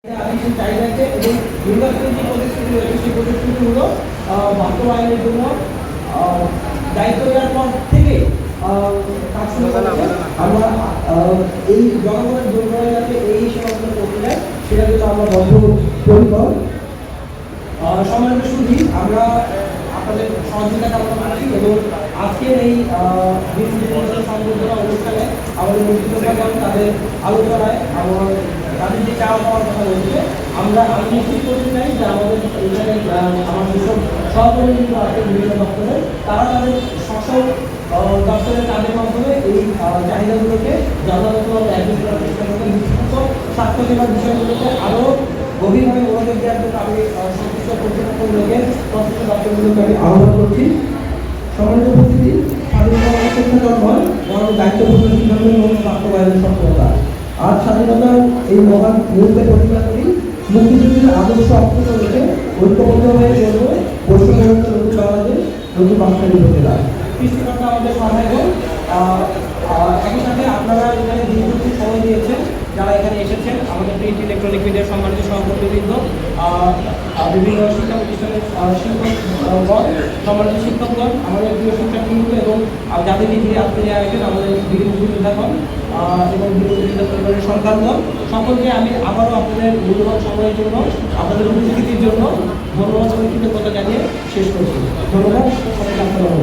চাহিদাকে এবং নির্বাচনের যে প্রতিশ্রুতি রয়েছে সেই প্রতিশ্রুতি হলো বাস্তবায়নের জন্য দায়িত্ব নেওয়ার পর থেকে কাজ শুরু করছে। আমরা এই জনগণের দুর্বল যাতে এই সেবাগুলো করতে যায় সেটা কিন্তু আমরা বদ্ধপরিকর। সম্মানিত সুধী, আমরা আপনাদের সহযোগিতা কামনা করছি এবং আজকের এই সংবর্ধনা অনুষ্ঠানে আমাদের মুক্তিযোদ্ধাগণ তাদের আলোচনায় তাদের যে চাওয়া পাওয়ার কথা বলছে আমি নিশ্চিত করতে চাই যে আমাদের এখানে আমার যেসব সহকর্মী কিন্তু আছে বিভিন্ন দপ্তরে তারা তাদের শাসক দপ্তরের কাজের মাধ্যমে এই চাহিদাগুলোকে যথাযথভাবে অ্যাড্রেস করার চেষ্টা করতে নিশ্চিত স্বাস্থ্যসেবার বিষয়গুলোকে আরও গভীরভাবে মনোযোগ দেওয়ার জন্য আমি সংশ্লিষ্ট কর্তৃপক্ষ লোকের সংশ্লিষ্ট দপ্তরগুলোকে আমি আহ্বান করছি। সম্মানিত উপস্থিতি, স্বাধীনতা নয় বরং দায়িত্বপূর্ণ সিদ্ধান্ত এবং বাস্তবায়নের সফলতা। আজ স্বাধীনতার এই মহান মুহূর্তে প্রতিজ্ঞা করি মুক্তিযুদ্ধের আদর্শ অক্ষত রেখে ঐক্যবদ্ধ হয়ে চলব বৈষম্যমুক্ত নতুন বাংলাদেশ, নতুন বাংলাদেশ উপজেলা। সৃষ্টিকর্তা আমাদের সহায় হোক। একই সাথে আপনারা এখানে দীর্ঘদিন সময় দিয়েছেন, যারা এখানে এসেছেন, আমাদের প্রিন্ট ইলেকট্রনিক মিডিয়ার সম্মানিত সহকর্মীবৃন্দ, বিভিন্ন শিক্ষা প্রতিষ্ঠানের শিক্ষকগণ, সম্মানিত শিক্ষকগণ, আমাদের প্রিয় শিক্ষার্থীবৃন্দ এবং যাদেরকে ঘিরে আজকে আয়োজন আমাদের বীর মুক্তিযোদ্ধাগণ এবং বীর মুক্তিযোদ্ধা পরিবারের সন্তানগণ, সকলকে আমি আবারও আপনাদের মূল্যবান সময়ের জন্য আপনাদের উপস্থিতির জন্য ধন্যবাদ এবং কৃতজ্ঞতা জানিয়ে শেষ করছি। ধন্যবাদ, সবাইকে আসসালামু আলাইকুম।